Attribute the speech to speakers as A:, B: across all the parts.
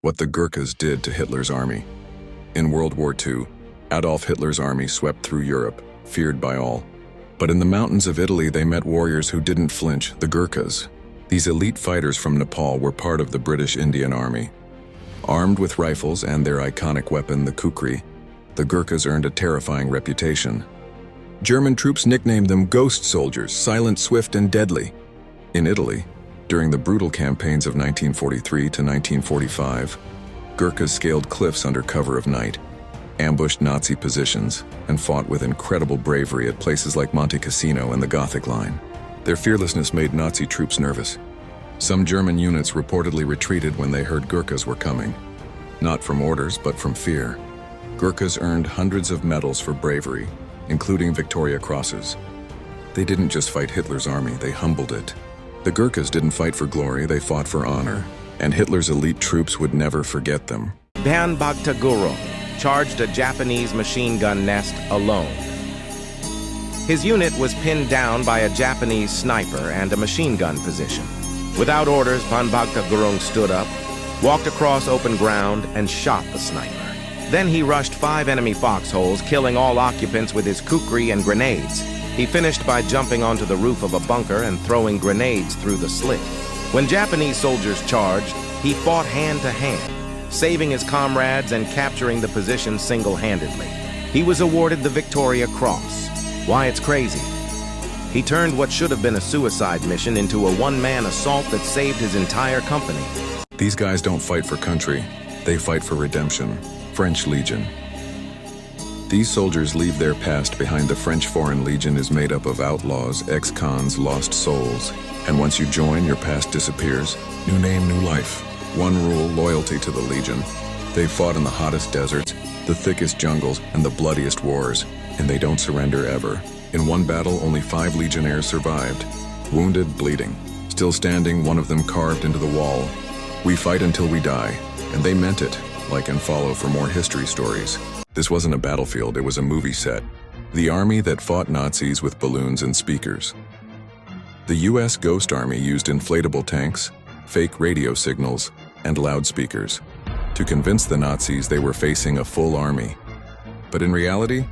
A: what the Gurkhas did to Hitler's army. In World War II, Adolf Hitler's army swept through Europe, feared by all. But in the mountains of Italy, they met warriors who didn't flinch, the Gurkhas. These elite fighters from Nepal were part of the British Indian Army. Armed with rifles and their iconic weapon, the kukri, the Gurkhas earned a terrifying reputation. German troops nicknamed them ghost soldiers, silent, swift, and deadly. In Italy, during the brutal campaigns of 1943 to 1945, Gurkhas scaled cliffs under cover of night, ambushed Nazi positions, and fought with incredible bravery at places like Monte Cassino and the Gothic Line. Their fearlessness made Nazi troops nervous. Some German units reportedly retreated when they heard Gurkhas were coming. Not from orders, but from fear. Gurkhas earned hundreds of medals for bravery, including Victoria Crosses. They didn't just fight Hitler's army, they humbled it. The Gurkhas didn't fight for glory, they fought for honor, and Hitler's elite troops would never forget them.
B: Bhanbhagta Gurung charged a Japanese machine gun nest alone. His unit was pinned down by a Japanese sniper and a machine gun position. Without orders, Bhanbhagta Gurung stood up, walked across open ground, and shot the sniper. Then he rushed 5 enemy foxholes, killing all occupants with his kukri and grenades. He finished by jumping onto the roof of a bunker and throwing grenades through the slit. When Japanese soldiers charged, he fought hand to hand, saving his comrades and capturing the position single-handedly. He was awarded the Victoria Cross. Why, it's crazy. He turned what should have been a suicide mission into a one-man assault that saved his entire company.
A: These guys don't fight for country, they fight for redemption. French Legion. These soldiers leave their past behind. The French Foreign Legion is made up of outlaws, ex-cons, lost souls. And once you join, your past disappears. New name, new life. One rule, loyalty to the Legion. They fought in the hottest deserts, the thickest jungles, and the bloodiest wars, and they don't surrender ever. In one battle, only 5 legionnaires survived. Wounded, bleeding. Still standing, one of them carved into the wall. We fight until we die, and they meant it. Like and follow for more history stories. This wasn't a battlefield, it was a movie set. The army that fought Nazis with balloons and speakers. The US Ghost Army used inflatable tanks, fake radio signals, and loudspeakers to convince the Nazis they were facing a full army. But in reality,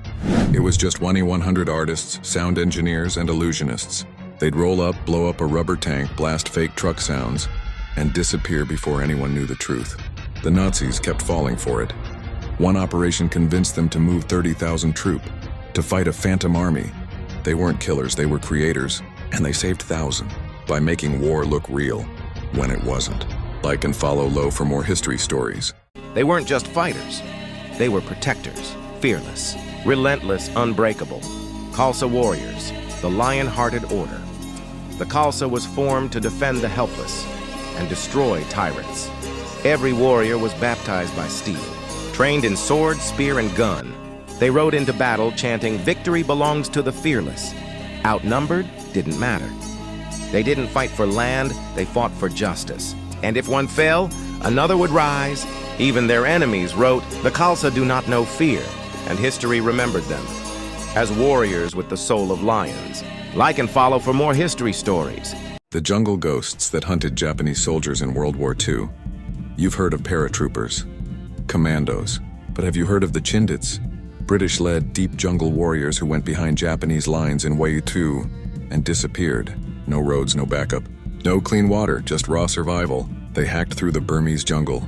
A: it was just 100 artists, sound engineers, and illusionists. They'd roll up, blow up a rubber tank, blast fake truck sounds, and disappear before anyone knew the truth. The Nazis kept falling for it. One operation convinced them to move 30,000 troops to fight a phantom army. They weren't killers, they were creators, and they saved thousands by making war look real when it wasn't. Like and follow low for more history stories.
B: They weren't just fighters. They were protectors, fearless, relentless, unbreakable. Khalsa warriors, the lion-hearted order. The Khalsa was formed to defend the helpless and destroy tyrants. Every warrior was baptized by steel, trained in sword, spear, and gun. They rode into battle chanting, "Victory belongs to the fearless." Outnumbered didn't matter. They didn't fight for land, they fought for justice. And if one fell, another would rise. Even their enemies wrote, "The Khalsa do not know fear," and history remembered them as warriors with the soul of lions. Like and follow for more history stories.
A: The jungle ghosts that hunted Japanese soldiers in World War II. You've heard of paratroopers, commandos, but have you heard of the Chindits? British-led deep jungle warriors who went behind Japanese lines in Waitu and disappeared. No roads, no backup, no clean water, just raw survival. They hacked through the Burmese jungle,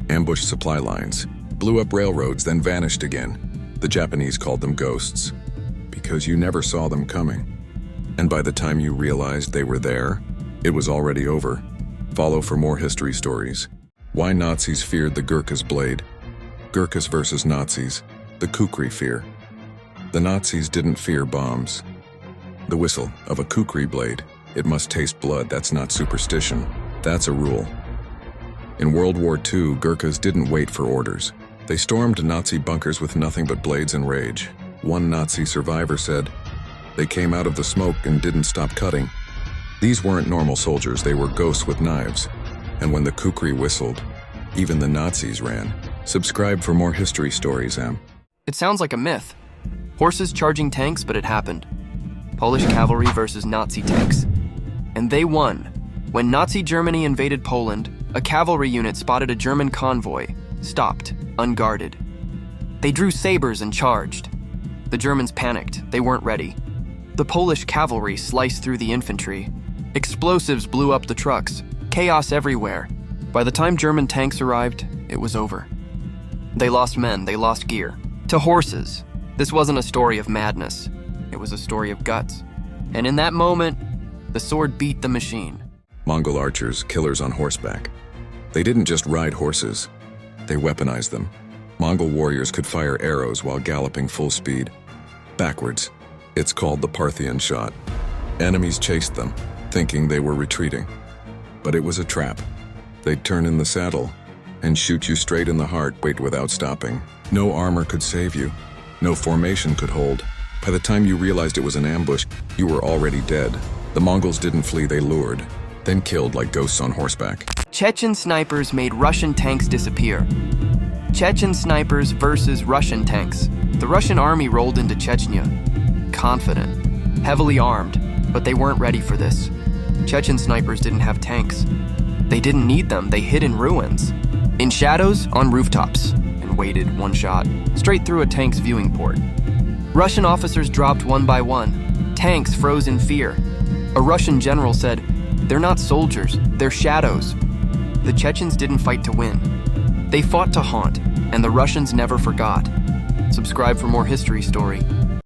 A: ambushed supply lines, blew up railroads, then vanished again. The Japanese called them ghosts because you never saw them coming. And by the time you realized they were there, it was already over. Follow for more history stories. Why Nazis feared the Gurkha's blade. Gurkhas versus Nazis, the kukri fear. The Nazis didn't fear bombs. The whistle of a kukri blade, it must taste blood, that's not superstition, that's a rule. In World War II, Gurkhas didn't wait for orders. They stormed Nazi bunkers with nothing but blades and rage. One Nazi survivor said, "They came out of the smoke and didn't stop cutting." These weren't normal soldiers, they were ghosts with knives. And when the kukri whistled, even the Nazis ran. Subscribe for more history stories, Em.
C: It sounds like a myth. Horses charging tanks, but it happened. Polish cavalry versus Nazi tanks. And they won. When Nazi Germany invaded Poland, a cavalry unit spotted a German convoy, stopped, unguarded. They drew sabers and charged. The Germans panicked. They weren't ready. The Polish cavalry sliced through the infantry. Explosives blew up the trucks. Chaos everywhere. By the time German tanks arrived, it was over. They lost men, they lost gear. To horses. This wasn't a story of madness. It was a story of guts. And in that moment, the sword beat the machine.
A: Mongol archers, killers on horseback. They didn't just ride horses. They weaponized them. Mongol warriors could fire arrows while galloping full speed. Backwards. It's called the Parthian shot. Enemies chased them, thinking they were retreating. But it was a trap. They'd turn in the saddle and shoot you straight in the heart, wait without stopping. No armor could save you. No formation could hold. By the time you realized it was an ambush, you were already dead. The Mongols didn't flee, they lured, then killed like ghosts on horseback.
C: Chechen snipers made Russian tanks disappear. Chechen snipers versus Russian tanks. The Russian army rolled into Chechnya, confident, heavily armed, but they weren't ready for this. Chechen snipers didn't have tanks. They didn't need them, they hid in ruins. In shadows, on rooftops, and waited one shot, straight through a tank's viewing port. Russian officers dropped one by one. Tanks froze in fear. A Russian general said, "They're not soldiers, they're shadows." The Chechens didn't fight to win. They fought to haunt, and the Russians never forgot. Subscribe for more history story.